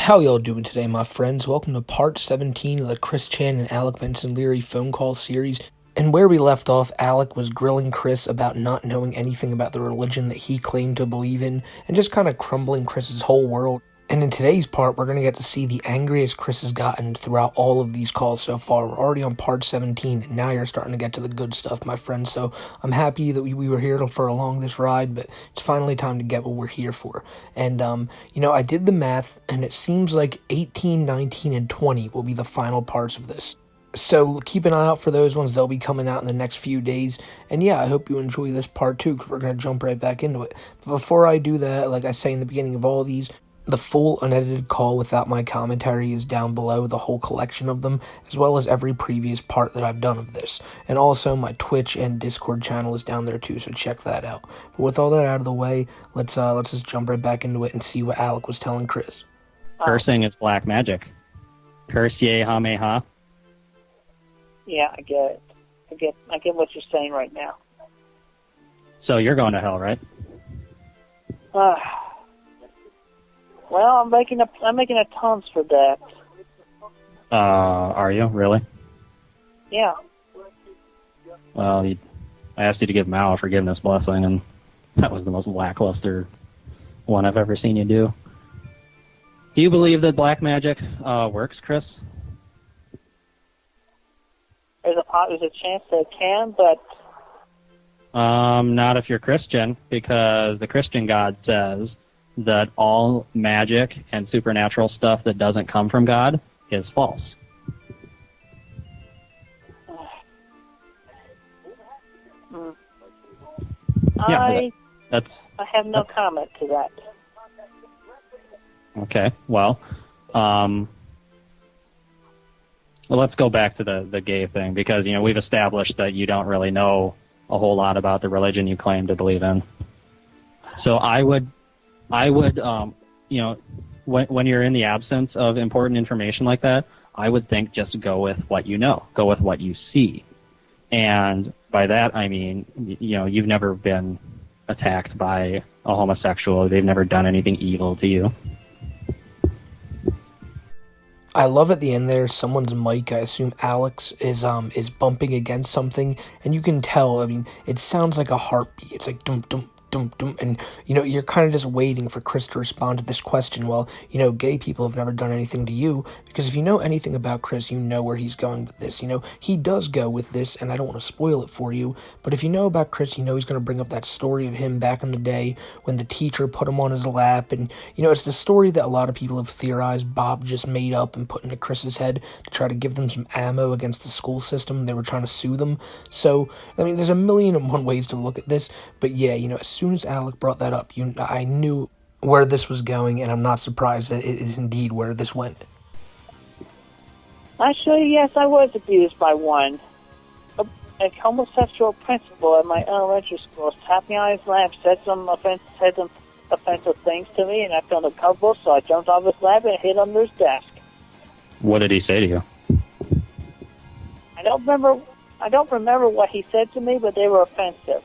How y'all doing today, my friends? Welcome to part 17 of the Chris Chan and Alec Benson Leary phone call series. And where we left off, Alec was grilling Chris about not knowing anything about the religion that he claimed to believe in, and just kind of crumbling Chris's whole world. And in today's part, we're going to get to see the angriest Chris has gotten throughout all of these calls so far. We're already on part 17, and now you're starting to get to the good stuff, my friends. So I'm happy that we were here for along this ride, but it's finally time to get what we're here for. And, I did the math, and it seems like 18, 19, and 20 will be the final parts of this. So keep an eye out for those ones. They'll be coming out in the next few days. And yeah, I hope you enjoy this part too, because we're going to jump right back into it. But before I do that, like I say in the beginning of all these, the full unedited call without my commentary is down below, the whole collection of them, as well as every previous part that I've done of this. And also my Twitch and Discord channel is down there too, so check that out. But with all that out of the way, let's just jump right back into it and see what Alec was telling Chris. Cursing is black magic. Curse ye ha me ha. Yeah, I get it. I get what you're saying right now. So you're going to hell, right? Well, I'm making a tons for that. Are you really? Yeah. Well, I asked you to give Mao a forgiveness blessing, and that was the most lackluster one I've ever seen you do. Do you believe that black magic works, Chris? There's a chance that it can, but not if you're Christian, because the Christian God says that all magic and supernatural stuff that doesn't come from God is false. I have no comment to that. Okay, well, let's go back to the gay thing, because, we've established that you don't really know a whole lot about the religion you claim to believe in. So I would, when you're in the absence of important information like that, I would think just go with what you know, go with what you see. And by that, I mean, you've never been attacked by a homosexual. They've never done anything evil to you. I love at the end there, someone's mic, I assume Alex, is bumping against something, and you can tell, I mean, it sounds like a heartbeat. It's like dum dum dum dum, and you're kind of just waiting for Chris to respond to this question. Well, gay people have never done anything to you, because if you know anything about Chris, you know where he's going with this. He does go with this, and I don't want to spoil it for you, but if you know about Chris, he's going to bring up that story of him back in the day when the teacher put him on his lap, and it's the story that a lot of people have theorized Bob just made up and put into Chris's head to try to give them some ammo against the school system. They were trying to sue them. So I mean, there's a million and one ways to look at this, but yeah, as soon as Alec brought that up, I knew where this was going, and I'm not surprised that it is indeed where this went. Actually, yes, I was abused by one. A homosexual principal at my elementary school tapped me on his lap, said some offensive things to me, and I felt uncomfortable, so I jumped off his lap and hid under his desk. What did he say to you? I don't remember what he said to me, but they were offensive.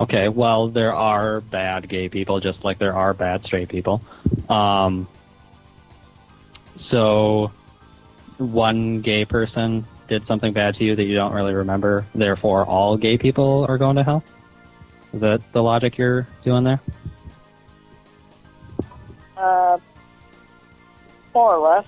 Okay, well, there are bad gay people, just like there are bad straight people. So one gay person did something bad to you that you don't really remember, therefore all gay people are going to hell? Is that the logic you're doing there? More or less.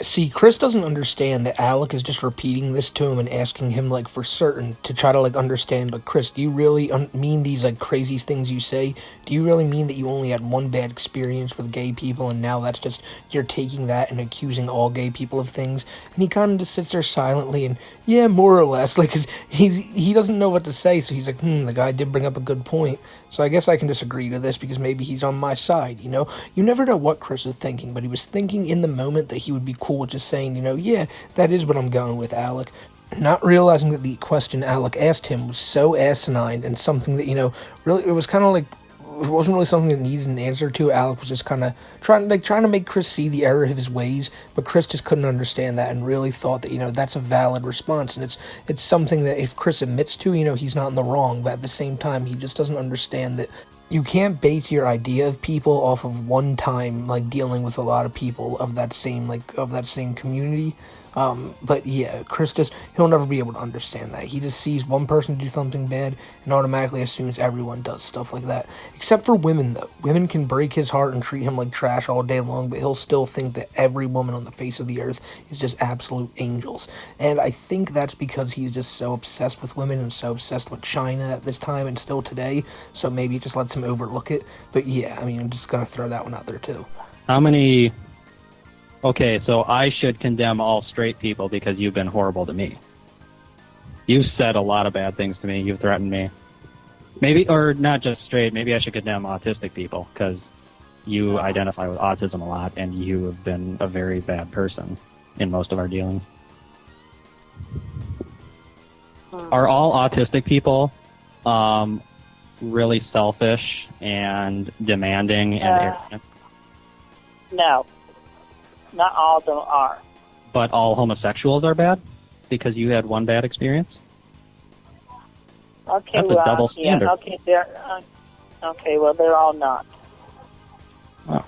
See, Chris doesn't understand that Alec is just repeating this to him and asking him, for certain, to try to, understand, Chris, do you really mean these, crazy things you say? Do you really mean that you only had one bad experience with gay people, and now that's just, you're taking that and accusing all gay people of things? And he kind of just sits there silently and, yeah, more or less, cause he doesn't know what to say, so he's like, the guy did bring up a good point. So I guess I can disagree to this, because maybe he's on my side, You never know what Chris is thinking, but he was thinking in the moment that he would be cool with just saying, yeah, that is what I'm going with, Alec. Not realizing that the question Alec asked him was so asinine and something that, really, it was kind of it wasn't really something that needed an answer to. Alec was just kind of trying to make Chris see the error of his ways, but Chris just couldn't understand that and really thought that, that's a valid response, and it's something that if Chris admits to, he's not in the wrong, but at the same time, he just doesn't understand that, you can't base your idea of people off of one time like dealing with a lot of people of that same community. But yeah, Chris just he'll never be able to understand that. He just sees one person do something bad and automatically assumes everyone does stuff like that. Except for women though. Women can break his heart and treat him like trash all day long, but he'll still think that every woman on the face of the earth is just absolute angels. And I think that's because he's just so obsessed with women and so obsessed with China at this time and still today. So maybe it just lets him overlook it. But yeah, I mean, I'm just gonna throw that one out there too. How many... Okay, so I should condemn all straight people because you've been horrible to me. You've said a lot of bad things to me. You've threatened me. Maybe, or not just straight, maybe I should condemn autistic people because you identify with autism a lot and you have been a very bad person in most of our dealings. Are all autistic people really selfish and demanding and arrogant? No. Not all of them are. But all homosexuals are bad? Because you had one bad experience? Okay, That's a double standard. Yeah, okay, well, they're all not. Oh.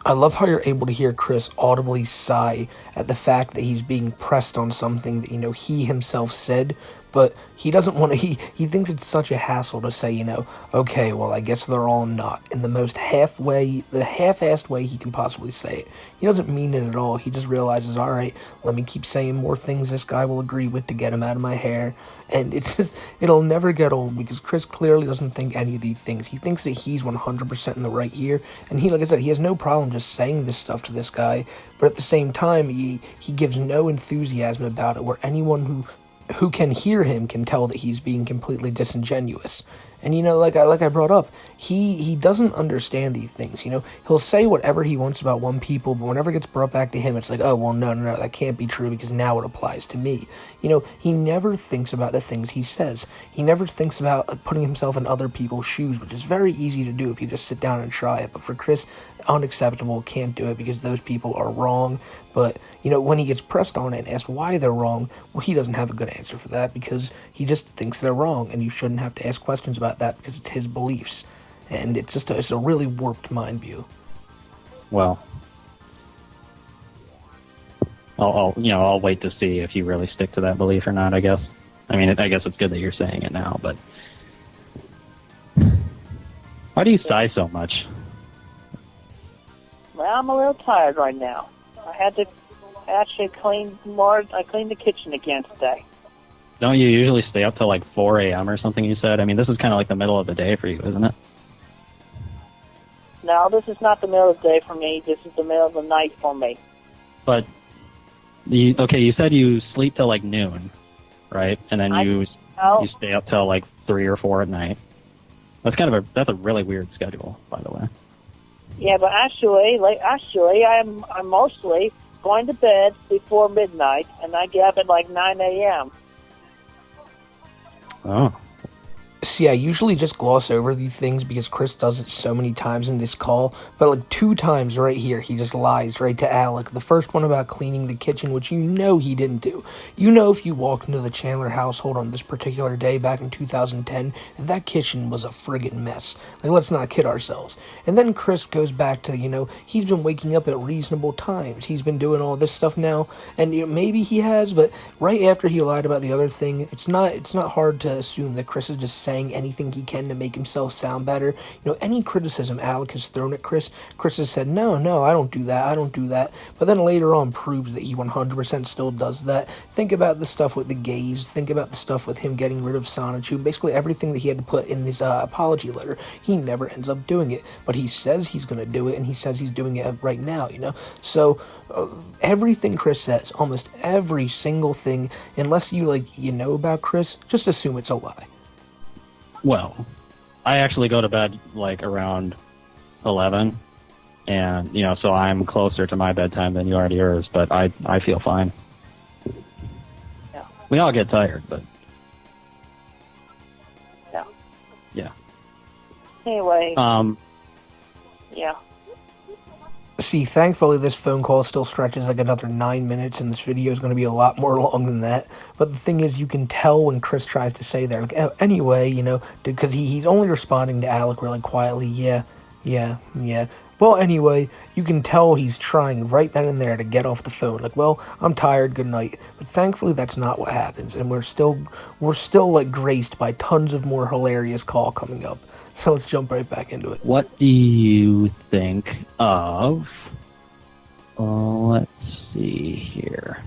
I love how you're able to hear Chris audibly sigh at the fact that he's being pressed on something that, he himself said, but he doesn't want to, he thinks it's such a hassle to say, okay, well, I guess they're all not, in the most half-assed way he can possibly say it. He doesn't mean it at all. He just realizes, all right, let me keep saying more things this guy will agree with to get him out of my hair. And it's just, it'll never get old because Chris clearly doesn't think any of these things. He thinks that he's 100% in the right here. And he, like I said, he has no problem just saying this stuff to this guy. But at the same time, he gives no enthusiasm about it, where anyone who can hear him can tell that he's being completely disingenuous. And like I brought up, he doesn't understand these things. He'll say whatever he wants about one people, but whenever it gets brought back to him, it's like, oh well, no, that can't be true because now it applies to me. He never thinks about the things he says. He never thinks about putting himself in other people's shoes, which is very easy to do if you just sit down and try it. But for Chris, unacceptable, can't do it because those people are wrong. But when he gets pressed on it and asked why they're wrong, well, he doesn't have a good answer for that because he just thinks they're wrong, and you shouldn't have to ask questions about that because it's his beliefs, and it's a really warped mind view. Well, I'll wait to see if you really stick to that belief or not, I guess. I mean, I guess it's good that you're saying it now, but why do you sigh so much? Well, I'm a little tired right now. I had to actually clean the kitchen again today. Don't you usually stay up till like 4 a.m. or something, you said? I mean, this is kind of like the middle of the day for you, isn't it? No, this is not the middle of the day for me. This is the middle of the night for me. But, you said you sleep till like noon, right? And then you stay up till like 3 or 4 at night. That's a really weird schedule, by the way. Yeah, but actually, I'm mostly going to bed before midnight, and I get up at like 9 a.m. Oh. See, I usually just gloss over these things because Chris does it so many times in this call, but like 2 times right here, he just lies right to Alec. The first one about cleaning the kitchen, which he didn't do. If you walked into the Chandler household on this particular day back in 2010, that kitchen was a friggin' mess. Like, let's not kid ourselves. And then Chris goes back to, he's been waking up at reasonable times. He's been doing all this stuff now, and maybe he has, but right after he lied about the other thing, it's not hard to assume that Chris is just saying anything he can to make himself sound better. Any criticism Alec has thrown at Chris has said, no, I don't do that. But then later on proves that he 100% still does that. Think about the stuff with the gays. Think about the stuff with him getting rid of Sonichu. Basically everything that he had to put in his apology letter, he never ends up doing it. But he says he's going to do it, and he says he's doing it right now, So everything Chris says, almost every single thing, unless you know about Chris, just assume it's a lie. Well, I actually go to bed like around 11, and so I'm closer to my bedtime than you are to yours, but I feel fine. Yeah. We all get tired, but yeah. Anyway. Yeah. see, thankfully this phone call still stretches like another 9 minutes, and this video is going to be a lot more long than that. But the thing is, you can tell when Chris tries to say that, like, "Oh, anyway, because he's only responding to Alec really quietly, yeah. Well, anyway, you can tell he's trying right then and there to get off the phone. Like, well, I'm tired, good night. But thankfully, that's not what happens, and we're still like graced by tons of more hilarious call coming up. So let's jump right back into it. What do you think of? Let's see here.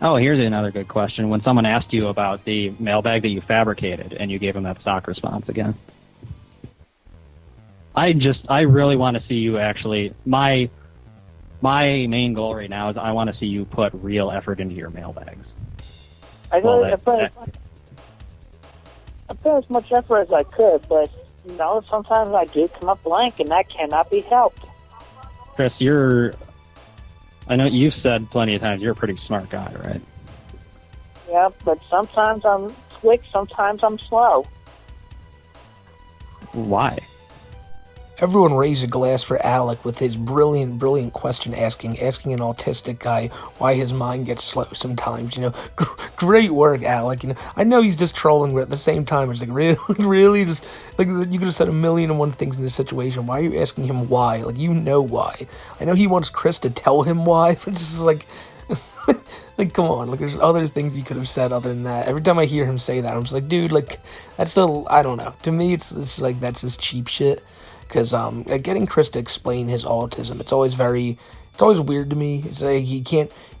Oh, here's another good question. When someone asked you about the mailbag that you fabricated and you gave them that stock response again. I really want to see you actually, my main goal right now is I want to see you put real effort into your mailbags. I put as much effort as I could, but, sometimes I do come up blank, and that cannot be helped. Chris, I know you've said plenty of times you're a pretty smart guy, right? Yeah, but sometimes I'm quick, sometimes I'm slow. Why? Everyone raised a glass for Alec with his brilliant question asking an autistic guy why his mind gets slow sometimes, Great work, Alec. I know he's just trolling, but at the same time, it's like, really? Just, like, you could have said 1,000,001 things in this situation. Why are you asking him why? Like, you know why. I know he wants Chris to tell him why, but it's just like, like, come on. Like, there's other things you could have said other than that. Every time I hear him say that, I'm just like, dude, like, that's still, I don't know. To me, it's like, that's just cheap shit. Because getting Chris to explain his autism, it's always weird to me. It's like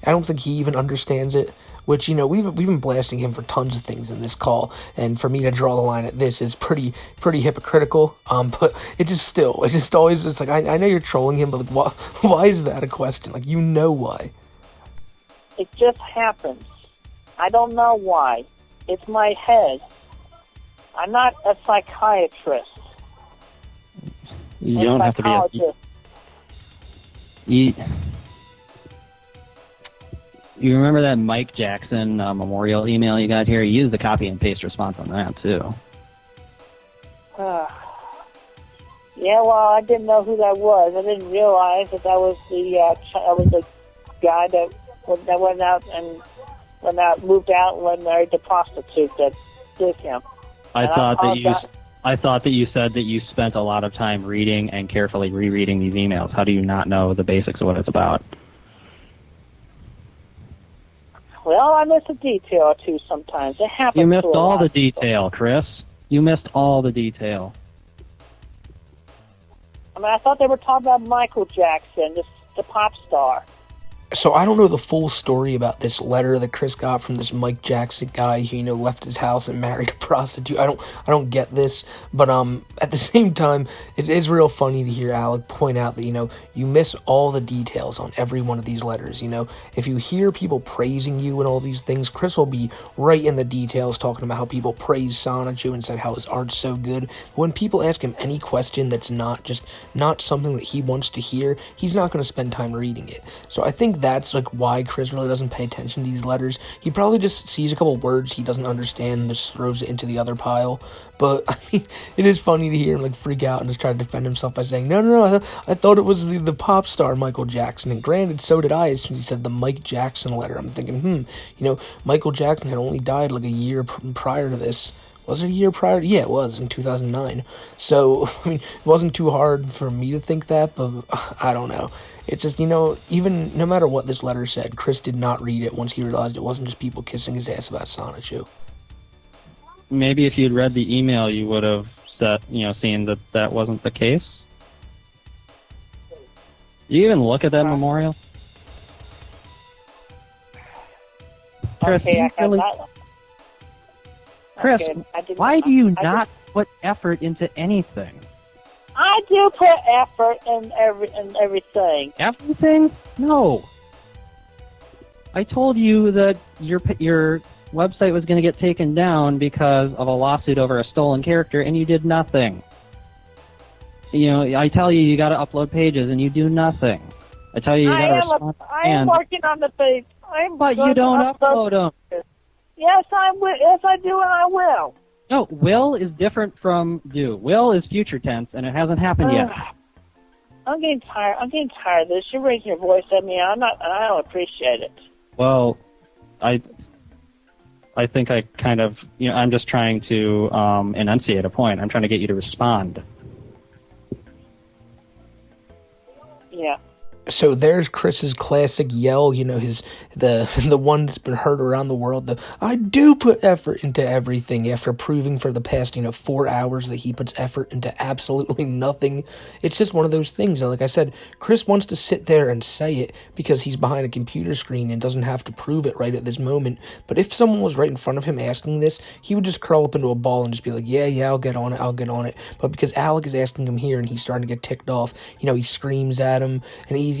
I don't think he even understands it. Which, we've been blasting him for tons of things in this call, and for me to draw the line at this is pretty hypocritical. But it's like I know you're trolling him, but like, why is that a question? Like, why? It just happens. I don't know why. It's my head. I'm not a psychiatrist. You don't have to be You remember that Mike Jackson memorial email you got here? You used the copy and paste response on that, too. Yeah, well, I didn't know who that was. I didn't realize that was the guy that went out and moved out and went married the prostitute that did him. I thought that you said that you spent a lot of time reading and carefully rereading these emails. How do you not know the basics of what it's about? Well, I miss a detail or two sometimes. It happens. You missed all the detail, Chris. You missed all the detail. I thought they were talking about Michael Jackson, the pop star. So I don't know the full story about this letter that Chris got from this Mike Jackson guy who, left his house and married a prostitute. I don't get this, but at the same time, it is real funny to hear Alec point out that, you miss all the details on every one of these letters. If you hear people praising you and all these things, Chris will be right in the details talking about how people praise Sonichu and said how his art's so good. When people ask him any question that's not something that he wants to hear, he's not going to spend time reading it. So I think that's like why Chris really doesn't pay attention to these letters. He probably just sees a couple words he doesn't understand and just throws it into the other pile. But it is funny to hear him like freak out and just try to defend himself by saying, no, I thought it was the pop star Michael Jackson. And granted, so did I, as soon as he said the Mike Jackson letter. I'm thinking, Michael Jackson had only died like a year prior to this. Was it a year prior? Yeah, it was, in 2009. So, it wasn't too hard for me to think that, but I don't know. It's just, even no matter what this letter said, Chris did not read it once he realized it wasn't just people kissing his ass about Sonichu. Maybe if you'd read the email, you would have seen that wasn't the case. Did you even look at that memorial? Chris, Chris, why do you not put effort into anything? I do put effort in everything. Everything? No. I told you that your website was going to get taken down because of a lawsuit over a stolen character, and you did nothing. I tell you got to upload pages, and you do nothing. I tell you got to respond. I am working on the page. But you don't upload them. Yes, I will. Yes, I do, and I will. No, will is different from do. Will is future tense, and it hasn't happened yet. I'm getting tired. I'm getting tired of this. You're raising your voice at me. I don't appreciate it. Well, I think I kind of, I'm just trying to enunciate a point. I'm trying to get you to respond. Yeah. So there's Chris's classic yell, the one that's been heard around the world, I do put effort into everything, after proving for the past, 4 hours that he puts effort into absolutely nothing. It's just one of those things. Like I said, Chris wants to sit there and say it because he's behind a computer screen and doesn't have to prove it right at this moment. But if someone was right in front of him asking this, he would just curl up into a ball and just be like, yeah, I'll get on it. But because Alec is asking him here and he's starting to get ticked off, he screams at him, and he's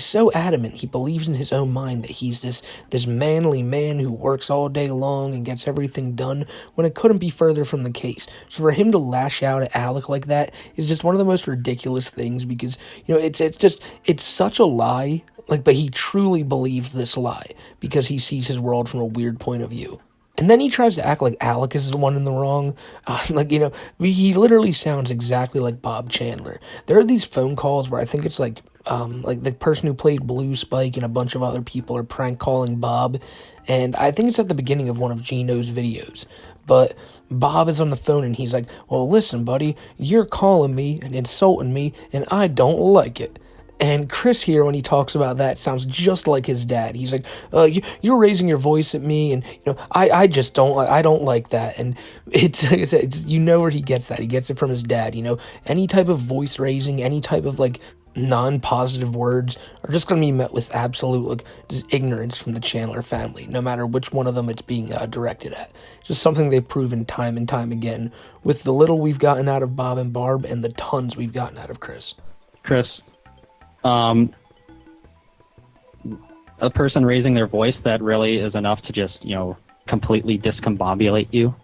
so adamant. He believes in his own mind that he's this manly man who works all day long and gets everything done, when it couldn't be further from the case. So for him to lash out at Alec like that is just one of the most ridiculous things, because it's such a lie. But he truly believes this lie because he sees his world from a weird point of view. And then he tries to act like Alec is the one in the wrong. He literally sounds exactly like Bob Chandler. There are these phone calls where I think it's like the person who played Blue Spike and a bunch of other people are prank calling Bob. And I think it's at the beginning of one of Gino's videos. But Bob is on the phone and he's like, well, listen, buddy, you're calling me and insulting me and I don't like it. And Chris here, when he talks about that, sounds just like his dad. He's like, you're raising your voice at me, and I just don't like that. And it's where he gets that. He gets it from his dad. Any type of voice raising, any type of non-positive words are just going to be met with absolute just ignorance from the Chandler family, no matter which one of them it's being directed at. It's just something they've proven time and time again with the little we've gotten out of Bob and Barb and the tons we've gotten out of Chris. A person raising their voice, that really is enough to just, completely discombobulate you.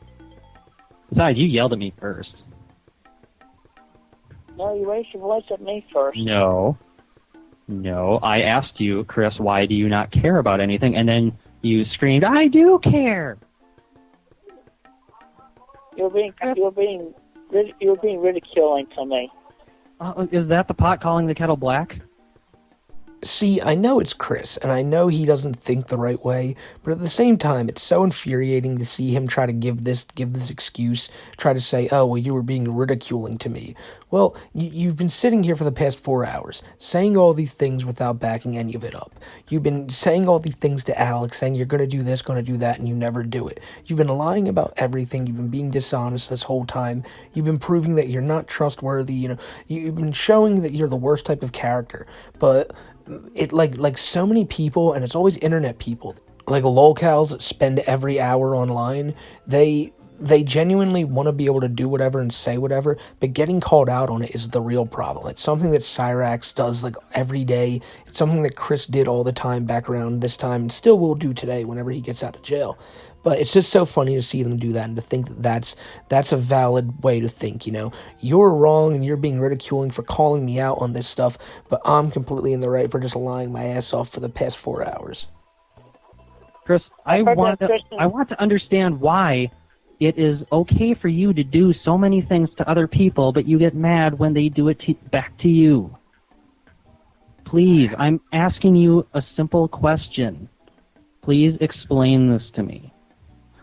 Besides, you yelled at me first. No, you raised your voice at me first. No, I asked you, Chris, why do you not care about anything? And then you screamed, I do care! You're being ridiculing to me. Is that the pot calling the kettle black? See, I know it's Chris, and I know he doesn't think the right way, but at the same time, it's so infuriating to see him try to give this excuse, try to say, oh, well, you were being ridiculing to me. Well, you've been sitting here for the past 4 hours, saying all these things without backing any of it up. You've been saying all these things to Alex, saying you're going to do this, going to do that, and you never do it. You've been lying about everything. You've been being dishonest this whole time. You've been proving that you're not trustworthy. You've been showing that you're the worst type of character, but it like so many people, and it's always internet people, like lolcows that spend every hour online, they genuinely want to be able to do whatever and say whatever, but getting called out on it is the real problem. It's something that Cyrax does every day. It's something that Chris did all the time back around this time and still will do today whenever he gets out of jail. But it's just so funny to see them do that and to think that that's a valid way to think, You're wrong and you're being ridiculing for calling me out on this stuff, but I'm completely in the right for just lying my ass off for the past 4 hours. Chris, I want to understand why it is okay for you to do so many things to other people, but you get mad when they do it back to you. Please, I'm asking you a simple question. Please explain this to me.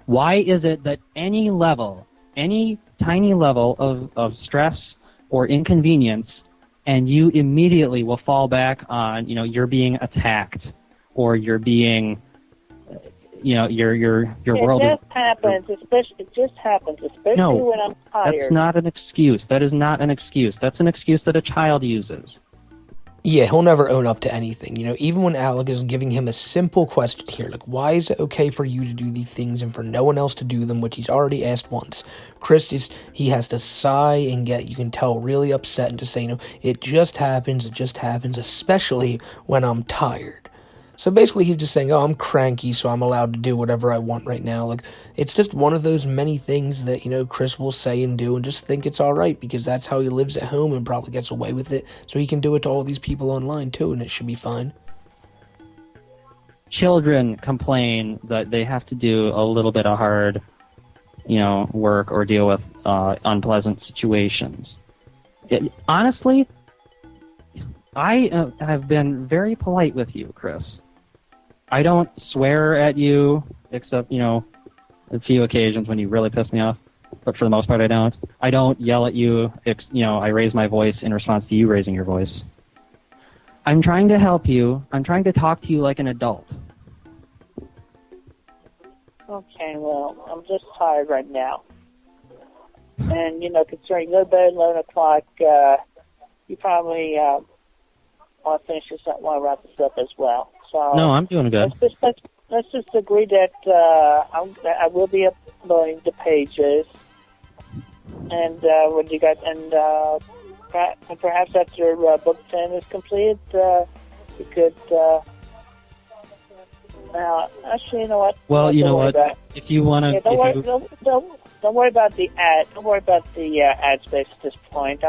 Why is it that any tiny level of stress or inconvenience, and you immediately will fall back on, you're being attacked, or you're being, your world is... It just happens, especially when I'm tired. That's not an excuse. That is not an excuse. That's an excuse that a child uses. Yeah, he'll never own up to anything. Even when Alec is giving him a simple question here, why is it okay for you to do these things and for no one else to do them, which he's already asked once? Chris he has to sigh and you can tell, really upset, and to say, it just happens, especially when I'm tired. So basically he's just saying, oh, I'm cranky, so I'm allowed to do whatever I want right now. It's just one of those many things that, Chris will say and do and just think it's all right because that's how he lives at home and probably gets away with it. So he can do it to all these people online too, and it should be fine. children complain that they have to do a little bit of hard, work or deal with unpleasant situations. Honestly, I have been very polite with you, Chris. I don't swear at you, except, a few occasions when you really piss me off. But for the most part, I don't. I don't yell at you. I raise my voice in response to you raising your voice. I'm trying to help you. I'm trying to talk to you like an adult. Okay, well, I'm just tired right now. And, considering you go to bed at 11 o'clock, you probably want to finish this up, want to wrap this up as well. So no, I'm doing good. Let's just agree that I will be uploading the pages. And when you got perhaps after book 10 is completed, you could. Actually, you know what? Well, you know what? If you want to, don't worry about the ad. Don't worry about the ad space at this point.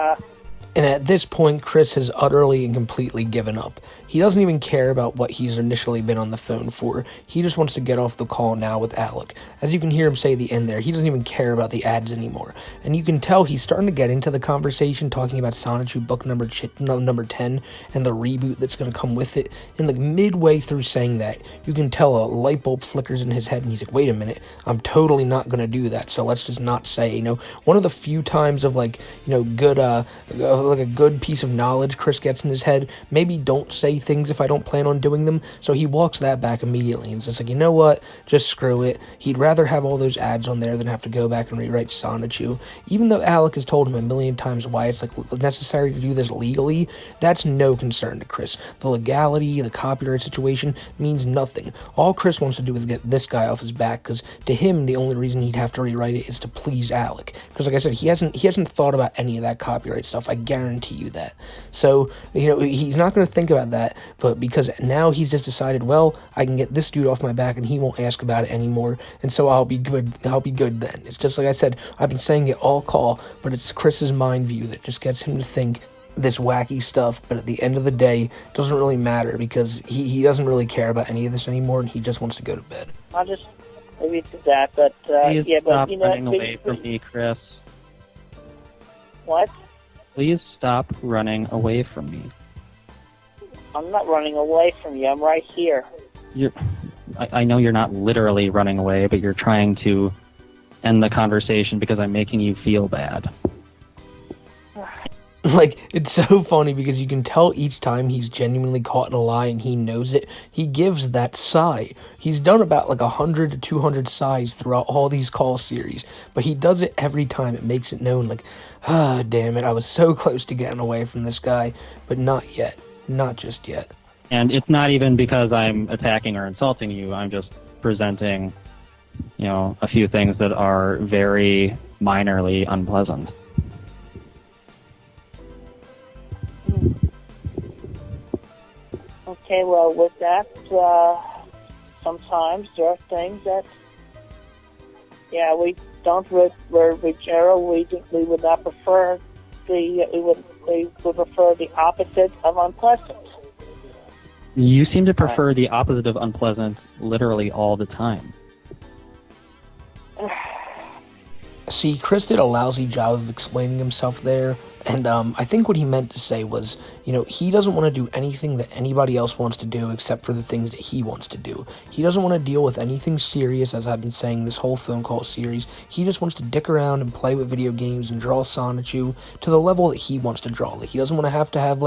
And at this point, Chris has utterly and completely given up. He doesn't even care about what he's initially been on the phone for. He just wants to get off the call now with Alec. As you can hear him say at the end there, he doesn't even care about the ads anymore. And you can tell he's starting to get into the conversation, talking about Sonichu book number 10 and the reboot that's going to come with it. And like midway through saying that, you can tell a light bulb flickers in his head and he's like, wait a minute, I'm totally not going to do that. So let's just not say, one of the few times of good, like a good piece of knowledge Chris gets in his head, maybe don't say things if I don't plan on doing them. So he walks that back immediately and says, like, you know what, just screw it. He'd rather have all those ads on there than have to go back and rewrite Sonichu. Even though Alec has told him a million times why it's necessary to do this legally, that's no concern to Chris. The legality, the copyright situation means nothing. All Chris wants to do is get this guy off his back, because to him the only reason he'd have to rewrite it is to please Alec. Because like I said, he hasn't thought about any of that copyright stuff. I guarantee you that. So he's not going to think about that. But because now he's just decided, well, I can get this dude off my back and he won't ask about it anymore, and so I'll be good then. It's just like I said, I've been saying it all call, but it's Chris's mind view that just gets him to think this wacky stuff, but at the end of the day, it doesn't really matter, because he doesn't really care about any of this anymore, and he just wants to go to bed. I'll just leave it to that, but Please yeah, stop but running away from me, Chris. What? Please stop running away from me. I'm not running away from you. I'm right here. I know you're not literally running away, but you're trying to end the conversation because I'm making you feel bad. Like, it's so funny because you can tell each time he's genuinely caught in a lie and he knows it, he gives that sigh. He's done about 100 to 200 sighs throughout all these call series, but he does it every time. It makes it known, damn it, I was so close to getting away from this guy, but not yet. Not just yet. And it's not even because I'm attacking or insulting you. I'm just presenting, a few things that are very minorly unpleasant. Okay, well, with that, sometimes there are things that, we don't, we would not prefer we would prefer the opposite of unpleasant. You seem to prefer the opposite of unpleasant literally all the time. See, Chris did a lousy job of explaining himself there, and I think what he meant to say was, he doesn't want to do anything that anybody else wants to do except for the things that he wants to do. He doesn't want to deal with anything serious, as I've been saying this whole phone call series. He just wants to dick around and play with video games and draw Sonichu to the level that he wants to draw. He doesn't want to have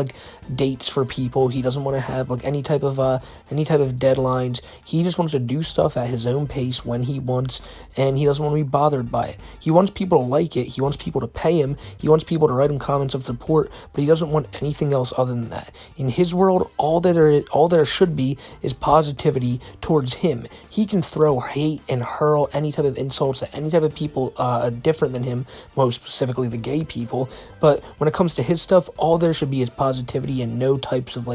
dates for people. He doesn't want to have any type of deadlines. He just wants to do stuff at his own pace when he wants, and he doesn't want to be bothered by it. He wants people to like it. He wants people to pay him. He wants people to write him comments of support, but he doesn't want anything else other than that. In his world, all there should be is positivity towards him. He can throw hate and hurl any type of insults at any type of people different than him, most specifically the gay people, but when it comes to his stuff, all there should be is positivity and no types of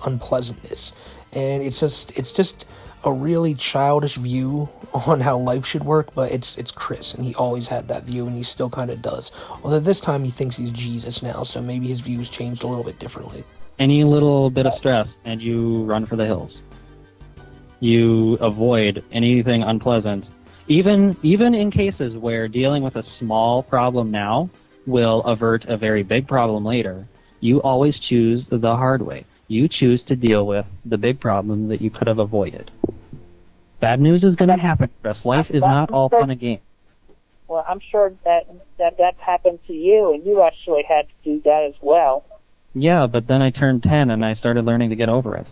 unpleasantness. And it's just a really childish view on how life should work, but it's Chris, and he always had that view, and he still kind of does. Although this time he thinks he's Jesus now, so maybe his views changed a little bit differently. Any little bit of stress, and you run for the hills. You avoid anything unpleasant, even in cases where dealing with a small problem now will avert a very big problem later. You always choose the hard way. You choose to deal with the big problem that you could have avoided. Bad news is going to happen, Chris. Life is not all fun and games. Well, I'm sure that happened to you, and you actually had to do that as well. Yeah, but then I turned 10 and I started learning to get over it.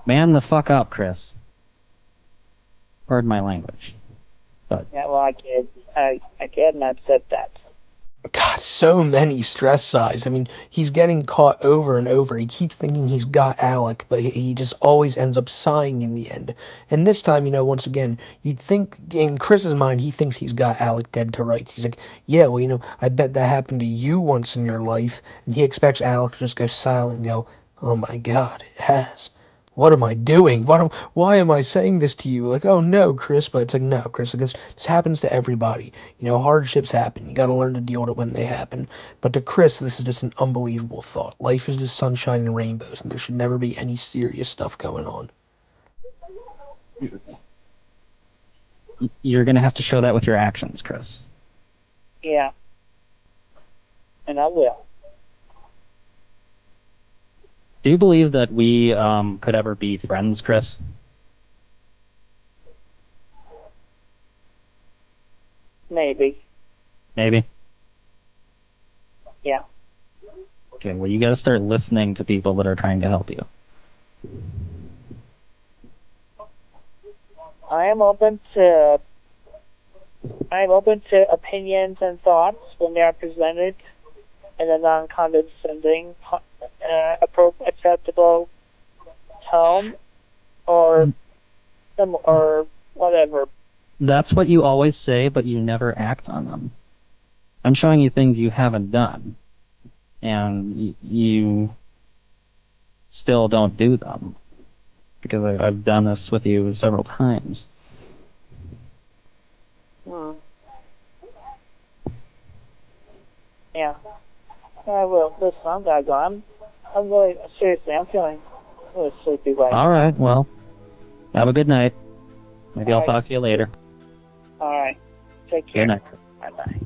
Man the fuck up, Chris. Pardon my language. But yeah, well, I can't accept that. God, so many stress sides. I mean, he's getting caught over and over. He keeps thinking he's got Alec, but he just always ends up sighing in the end. And this time, once again, you'd think, in Chris's mind, he thinks he's got Alec dead to rights. He's like, yeah, well, I bet that happened to you once in your life. And he expects Alec to just go silent and go, oh my God, it has. What am I doing? Why am I saying this to you? Like, oh no, Chris. But it's like, no, Chris, because this happens to everybody. Hardships happen. You gotta learn to deal with it when they happen. But to Chris, this is just an unbelievable thought. Life is just sunshine and rainbows, and there should never be any serious stuff going on. you're going to have to show that with your actions, Chris. Yeah. And I will. Do you believe that we could ever be friends, Chris? Maybe. Maybe? Yeah. Okay, well, you got to start listening to people that are trying to help you. I am open to opinions and thoughts when they are presented in a non-condescending, acceptable tone, or whatever. That's what you always say, but you never act on them. I'm showing you things you haven't done, and you still don't do them, because I've done this with you several times. Yeah. I will. Listen, I'm gonna go. I'm really, seriously, I'm feeling a little sleepy right now. All right, well, have a good night. Maybe I'll All right. talk to you later. All right. Take care. Good night. Bye-bye.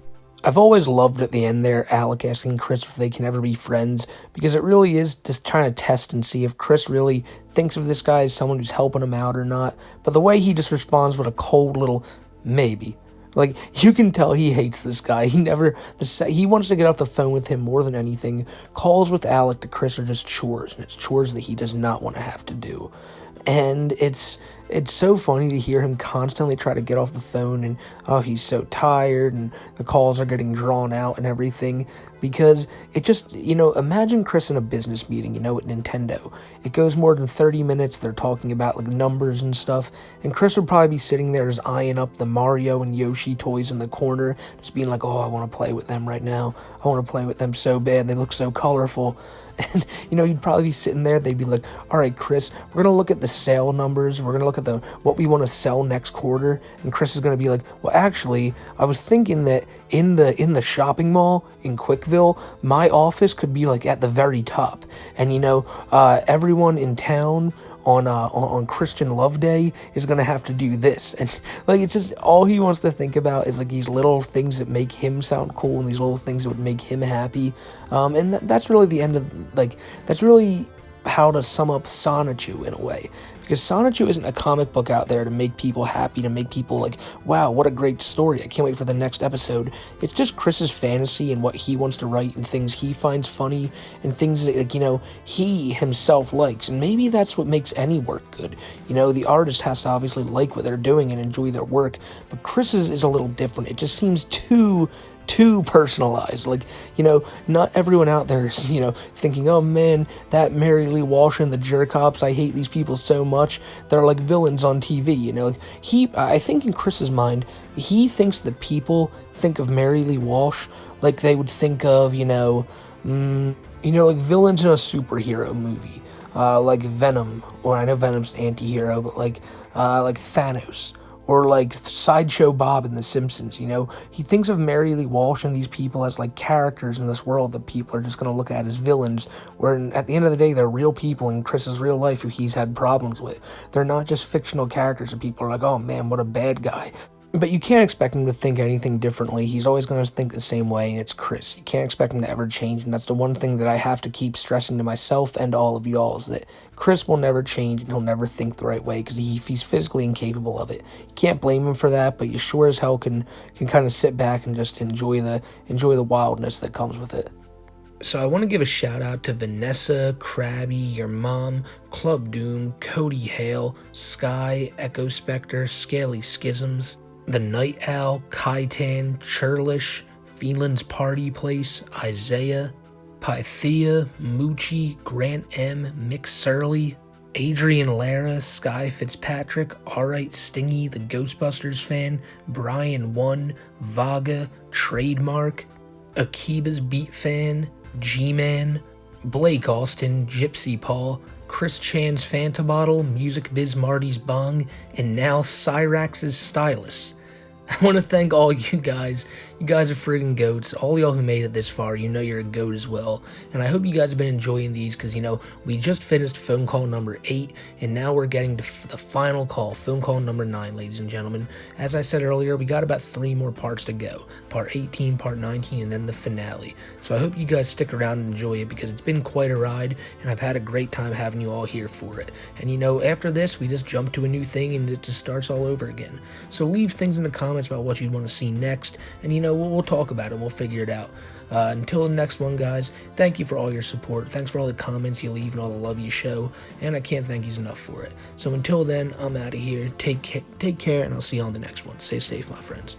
I've always loved at the end there, Alec asking Chris if they can ever be friends, because it really is just trying to test and see if Chris really thinks of this guy as someone who's helping him out or not. But the way he just responds with a cold little maybe. Like, you can tell he hates this guy. He wants to get off the phone with him more than anything. Calls with Alec to Chris are just chores, and it's chores that he does not want to have to do. And it's so funny to hear him constantly try to get off the phone, and he's so tired, and the calls are getting drawn out and everything, because it just, imagine Chris in a business meeting, at Nintendo. It goes more than 30 minutes, they're talking about like numbers and stuff, and Chris would probably be sitting there just eyeing up the Mario and Yoshi toys in the corner, just being like, oh, I want to play with them right now. I want to play with them so bad, they look so colorful. And, you'd probably be sitting there, they'd be like, all right, Chris, we're going to look at the sale numbers, we're going to look at what we want to sell next quarter, and Chris is going to be like, well, actually, I was thinking that in the shopping mall in Quickville, my office could be, like, at the very top, and, everyone in town on Christian Love Day is going to have to do this. And like, it's just all he wants to think about is like these little things that make him sound cool and these little things that would make him happy. And that's really the end of, like, that's really how to sum up Sonichu in a way. Because Sonichu isn't a comic book out there to make people happy, to make people like, wow, what a great story, I can't wait for the next episode. It's just Chris's fantasy and what he wants to write and things he finds funny and things that, like, he himself likes. And maybe that's what makes any work good. The artist has to obviously like what they're doing and enjoy their work, but Chris's is a little different. It just seems too personalized. Like, not everyone out there is, thinking, oh man, that Mary Lee Walsh and the Jerk-Ops, I hate these people so much, they're like villains on TV, like, I think in Chris's mind, he thinks that people think of Mary Lee Walsh like they would think of, like villains in a superhero movie, like Venom, or I know Venom's an anti-hero, but like Thanos, Or like Sideshow Bob in The Simpsons, you know? He thinks of Mary Lee Walsh and these people as like characters in this world that people are just going to look at as villains, where at the end of the day, they're real people in Chris's real life who he's had problems with. They're not just fictional characters that people are like, oh man, what a bad guy. But you can't expect him to think anything differently. He's always going to think the same way, and it's Chris. You can't expect him to ever change, and that's the one thing that I have to keep stressing to myself and all of y'all, is that Chris will never change, and he'll never think the right way, because he's physically incapable of it. You can't blame him for that, but you sure as hell can kind of sit back and just enjoy the wildness that comes with it. So I want to give a shout out to Vanessa, Krabby, your mom, Club Doom, Cody Hale, Sky, Echo Spectre, Scaly Schisms, The Night Owl, Kaitan, Churlish, Phelan's Party Place, Isaiah, Pythea, Moochie, Grant M, Mick Surly, Adrian Lara, Sky Fitzpatrick, Alright Stingy, the Ghostbusters fan, Brian 1, Vaga, Trademark, Akiba's Beat fan, G-Man, Blake Austin, Gypsy Paul, Chris Chan's Fanta Bottle, Music Biz Marty's Bong, and now Cyrax's Stylus. I want to thank all you guys. You guys are friggin' goats. All y'all who made it this far, you know you're a goat as well. And I hope you guys have been enjoying these, because, you know, we just finished phone call number 8, and now we're getting to the final call, phone call number 9, ladies and gentlemen. As I said earlier, we got about 3 more parts to go. Part 18, part 19, and then the finale. So I hope you guys stick around and enjoy it, because it's been quite a ride, and I've had a great time having you all here for it. And, you know, after this, we just jump to a new thing, and it just starts all over again. So leave things in the comments about what you'd want to see next, and, you know, we'll talk about it. We'll figure it out. Until the next one, guys, thank you for all your support. Thanks for all the comments you leave and all the love you show, and I can't thank you enough for it. So until then, I'm out of here. Take care, and I'll see you on the next one. Stay safe, my friends.